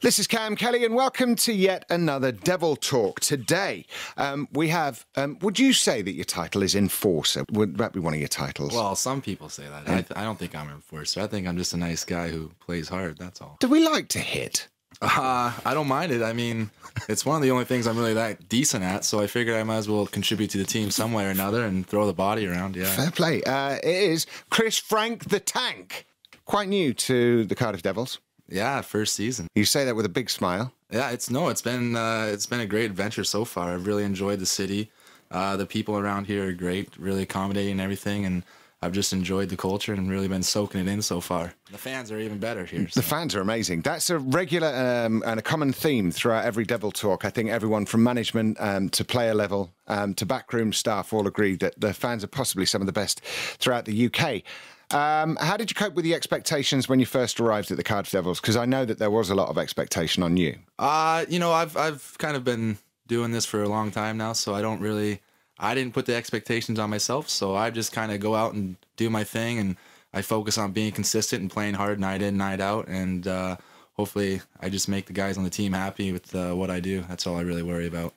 This is Kam Kelly and welcome to yet another Devil Talk. Today we have, would you say that your title is Enforcer? Would that be one of your titles? Well, some people say that. I don't think I'm an enforcer. I think I'm just a nice guy who plays hard, that's all. Do we like to hit? I don't mind it. I mean, it's one of the only things I'm really that decent at, so I figured I might as well contribute to the team some way or another and throw the body around, yeah. Fair play. It is Chris Frank the Tank. Quite new to the Cardiff Devils. Yeah, first season. You say that with a big smile. Yeah, it's been a great adventure so far. I've really enjoyed the city. The people around here are great, really accommodating and everything, and I've just enjoyed the culture and really been soaking it in so far. The fans are even better here. So. The fans are amazing. That's a regular and a common theme throughout every Devil Talk. I think everyone from management to player level to backroom staff all agree that the fans are possibly some of the best throughout the UK. How did you cope with the expectations when you first arrived at the Cardiff Devils? Because I know that there was a lot of expectation on you. You know, I've kind of been doing this for a long time now, so I didn't put the expectations on myself, so I just kind of go out and do my thing, and I focus on being consistent and playing hard night in, night out, and hopefully I just make the guys on the team happy with what I do. That's all I really worry about.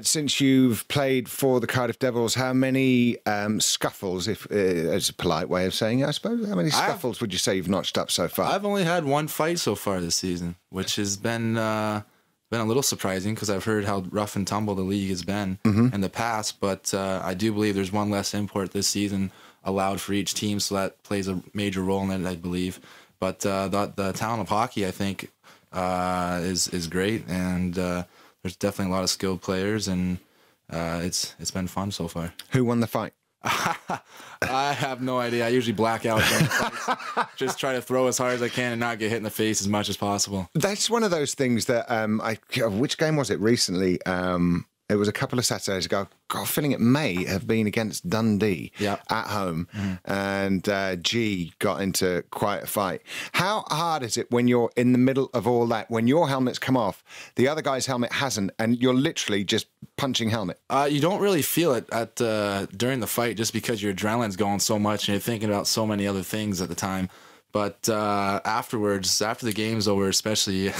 Since you've played for the Cardiff Devils, how many scuffles, if as a polite way of saying it, I suppose, how many scuffles would you say you've notched up so far? I've only had one fight so far this season, which has been a little surprising because I've heard how rough and tumble the league has been in the past, but I do believe there's one less import this season allowed for each team, so that plays a major role in it, I believe. But the talent of hockey, I think, is great, and there's definitely a lot of skilled players, and it's been fun so far. Who won the fight? I have no idea. I usually black out during the fights. Just try to throw as hard as I can and not get hit in the face as much as possible. That's one of those things that which game was it recently? It was a couple of Saturdays ago. God, feeling it may have been against Dundee at home, and G got into quite a fight. How hard is it when you're in the middle of all that, when your helmet's come off, the other guy's helmet hasn't, and you're literally just punching helmet? You don't really feel it during the fight just because your adrenaline's going so much and you're thinking about so many other things at the time. But afterwards, after the game's over, especially,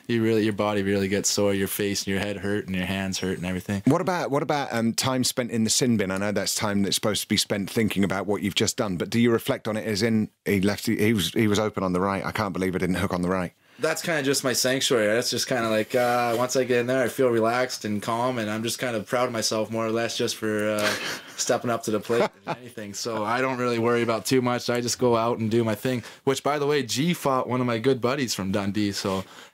your body really gets sore. Your face and your head hurt, and your hands hurt, and everything. What about time spent in the sin bin? I know that's time that's supposed to be spent thinking about what you've just done. But do you reflect on it as in he was open on the right? I can't believe I didn't hook on the right. That's kind of just my sanctuary. That's just kind of like once I get in there, I feel relaxed and calm, and I'm just kind of proud of myself more or less just for stepping up to the plate or anything. So I don't really worry about too much. I just go out and do my thing. Which, by the way, G fought one of my good buddies from Dundee.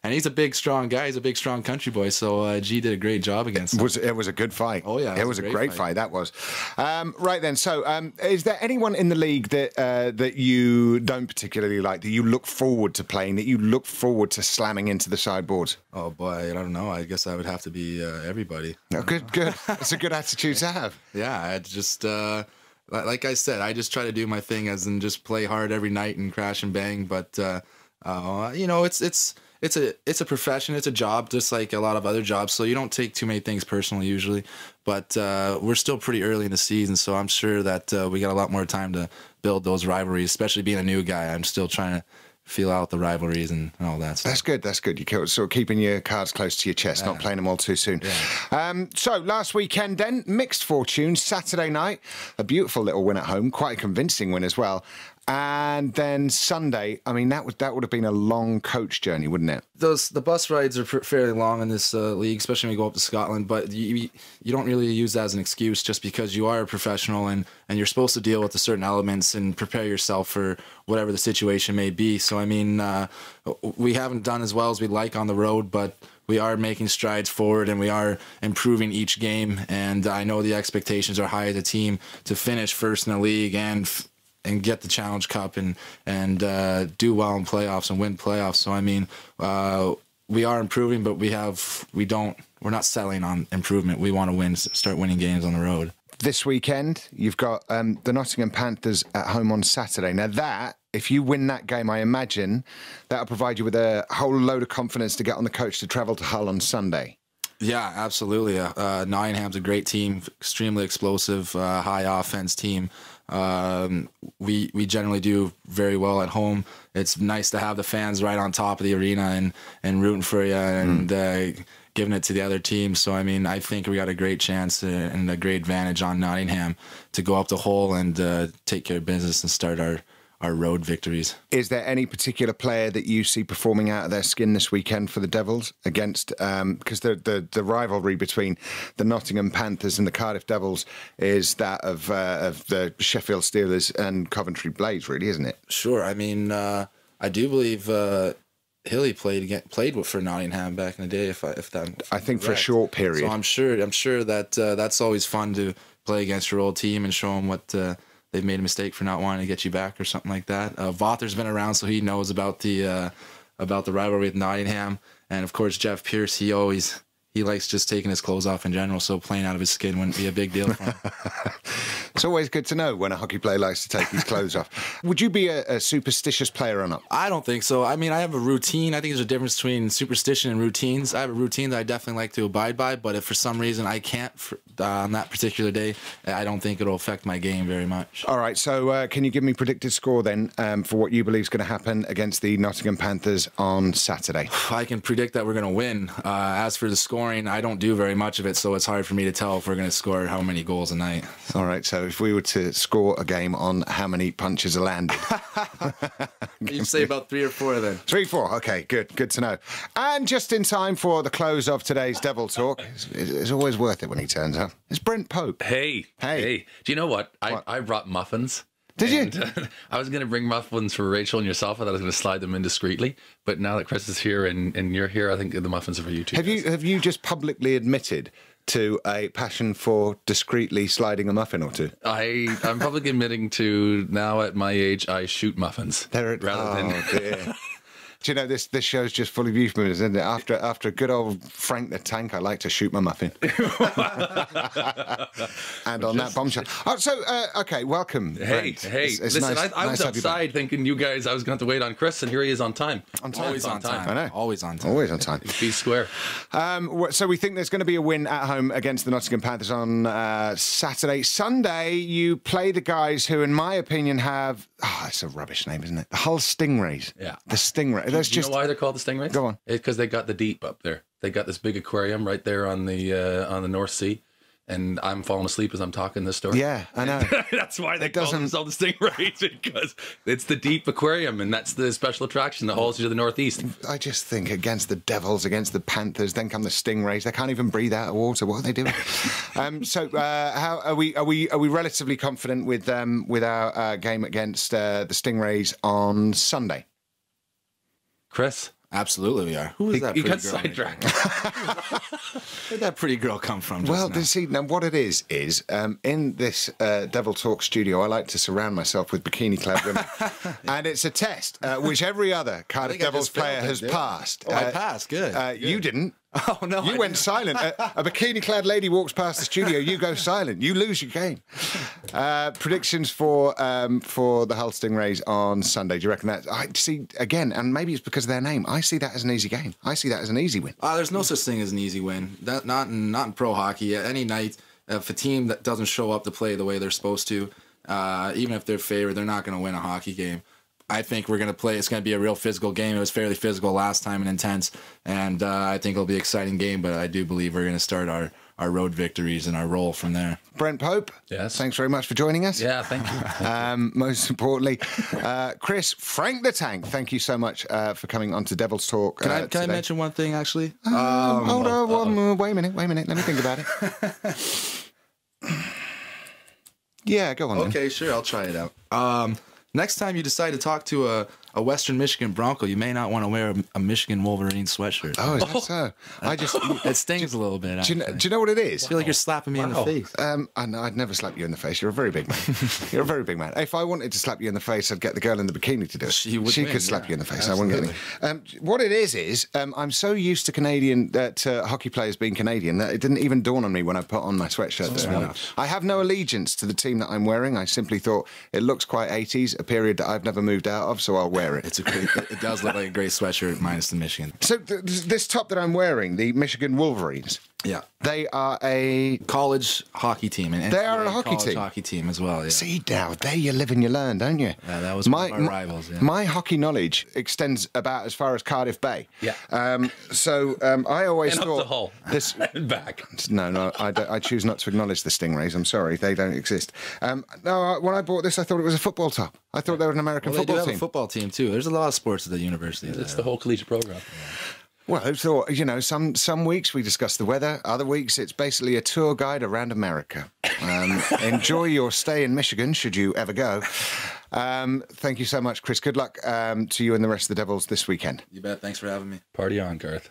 And he's a big, strong guy. He's a big, strong country boy. So G did a great job against him. It was a good fight. Oh yeah, it was a great fight. That was. Right then. So, is there anyone in the league that that you don't particularly like, that you look forward to playing, that you look forward to slamming into the sideboards? Oh boy, I don't know. I guess I would have to be everybody. No, good. That's a good attitude to have. Yeah, I just like I said, I just try to do my thing, as in just play hard every night and crash and bang. But you know, it's a profession, it's a job, just like a lot of other jobs. So you don't take too many things personally usually. But we're still pretty early in the season, so I'm sure that we got a lot more time to build those rivalries. Especially being a new guy, I'm still trying to feel out the rivalries and all that stuff. That's good. You're sort of keeping your cards close to your chest, not playing them all too soon. Yeah. So last weekend then, mixed fortunes. Saturday night, a beautiful little win at home, quite a convincing win as well. And then Sunday, I mean, that would have been a long coach journey, wouldn't it? The bus rides are fairly long in this league, especially when you go up to Scotland. But you don't really use that as an excuse, just because you are a professional and you're supposed to deal with the certain elements and prepare yourself for whatever the situation may be. So I mean, we haven't done as well as we'd like on the road, but we are making strides forward and we are improving each game. And I know the expectations are high of the team to finish first in the league and get the Challenge Cup and do well in playoffs and win playoffs. So I mean, we are improving, but we're not settling on improvement. We want to win, start winning games on the road. This weekend, you've got the Nottingham Panthers at home on Saturday. Now that, if you win that game, I imagine that'll provide you with a whole load of confidence to get on the coach to travel to Hull on Sunday. Yeah, absolutely. Nottingham's a great team, extremely explosive, high offense team. We generally do very well at home. It's nice to have the fans right on top of the arena and rooting for you and giving it to the other team. So, I mean, I think we got a great chance and a great advantage on Nottingham to go up the hole and take care of business and start our road victories. Is there any particular player that you see performing out of their skin this weekend for the Devils against, because the rivalry between the Nottingham Panthers and the Cardiff Devils is that of the Sheffield Steelers and Coventry Blades, really, isn't it? Sure. I mean, I do believe Hilly played for Nottingham back in the day. I think for a short period. So I'm sure that that's always fun to play against your old team and show them what they've made a mistake for not wanting to get you back or something like that. Vother's been around, so he knows about the rivalry with Nottingham, and of course Jeff Pierce. He likes just taking his clothes off in general, so playing out of his skin wouldn't be a big deal for him. It's always good to know when a hockey player likes to take his clothes off. Would you be a superstitious player or not? I don't think so. I mean, I have a routine. I think there's a difference between superstition and routines. I have a routine that I definitely like to abide by, but if for some reason I can't on that particular day, I don't think it'll affect my game very much. All right, so can you give me predicted score then for what you believe is going to happen against the Nottingham Panthers on Saturday? I can predict that we're going to win. As for the scoring, I don't do very much of it, so it's hard for me to tell if we're going to score how many goals a night. All right, so if we were to score a game on how many punches are landed. You'd say about 3 or 4 then. 3, 4, okay, good to know. And just in time for the close of today's Devil Talk, it's always worth it when he turns up. It's Brent Pope. Hey. Do you know what? I brought muffins. Did you? I was going to bring muffins for Rachel and yourself, and I was going to slide them in discreetly. But now that Chris is here and you're here, I think the muffins are for you too. Have you just publicly admitted to a passion for discreetly sliding a muffin or two? I'm publicly admitting to now at my age I shoot muffins dear. Do you know, this show's just full of euphemisms, isn't it? After a good old Frank the Tank, I like to shoot my muffin. And on that bombshell. Oh, so, okay, welcome, Brent. Hey, listen, nice, I was outside thinking you guys, I was going to have to wait on Chris, and here he is on time. Always on time. I know. Always on time. Always on time. Be square. So we think there's going to be a win at home against the Nottingham Panthers on Saturday. Sunday, you play the guys who, in my opinion, have... Oh, it's a rubbish name, isn't it? The Hull Stingrays. Yeah. The Stingrays. Do you know why they're called the Stingrays? Go on. It's because they got the deep up there. They got this big aquarium right there on the North Sea. And I'm falling asleep as I'm talking this story. Yeah, I know. That's why they call themselves the Stingrays, because it's the deep aquarium, and that's the special attraction that hauls you to the northeast. I just think against the Devils, against the Panthers, then come the Stingrays. They can't even breathe out of water. What are they doing? How are we relatively confident with our game against the Stingrays on Sunday? Chris? Absolutely we are. Who is that? You got sidetracked. Where'd that pretty girl come from? See, now what it is in this Devil Talk studio, I like to surround myself with bikini-clad women, and it's a test which every other Cardiff Devils player has passed. I passed. Good. You didn't. Oh no! You went silent. A bikini-clad lady walks past the studio. You go silent. You lose your game. Predictions for the Hull Stingrays on Sunday. Do you reckon that? I see again, and maybe it's because of their name. I see that as an easy game. I see that as an easy win. There's no such thing as an easy win. Not in pro hockey. Any night, if a team that doesn't show up to play the way they're supposed to, even if they're favored, they're not going to win a hockey game. I think we're going to play. It's going to be a real physical game. It was fairly physical last time and intense, and I think it'll be an exciting game. But I do believe we're going to start our road victories and our roll from there. Brent Pope, yes, thanks very much for joining us. Yeah, thank you. Most importantly, Chris, Frank the Tank, thank you so much for coming on to Devil's Talk. Can I mention one thing, actually? Hold on, wait a minute. Let me think about it. Yeah, go on. Okay, sure, I'll try it out. Next time you decide to talk to a Western Michigan Bronco, you may not want to wear a Michigan Wolverine sweatshirt. Oh, is that so? It stings a little bit. Do you know what it is? I feel like you're slapping me in the face. I'd never slap you in the face. You're a very big man. You're a very big man. If I wanted to slap you in the face, I'd get the girl in the bikini to do it. She could slap you in the face. Absolutely. I wouldn't get any. What it is I'm so used to hockey players being Canadian that it didn't even dawn on me when I put on my sweatshirt this morning. I have no allegiance to the team that I'm wearing. I simply thought it looks quite 80s, a period that I've never moved out of, so I'll wear it. It does look like a great sweatshirt minus the Michigan. So this top that I'm wearing, the Michigan Wolverines, Yeah. They are a college hockey team. And they are a college hockey team as well. Yeah. See, now, there you live and you learn, don't you? Yeah, that was one of our rivals. Yeah. My hockey knowledge extends about as far as Cardiff Bay. Yeah. I always and thought... up the Hull. This, and back. No, I choose not to acknowledge the Stingrays. I'm sorry, they don't exist. No, when I bought this, I thought it was a football top. I thought they were an American football team. They do have a football team, too. There's a lot of sports at the university. It's the whole collegiate program. Well, I thought, some weeks we discuss the weather. Other weeks it's basically a tour guide around America. Enjoy your stay in Michigan, should you ever go. Thank you so much, Chris. Good luck to you and the rest of the Devils this weekend. You bet. Thanks for having me. Party on, Garth.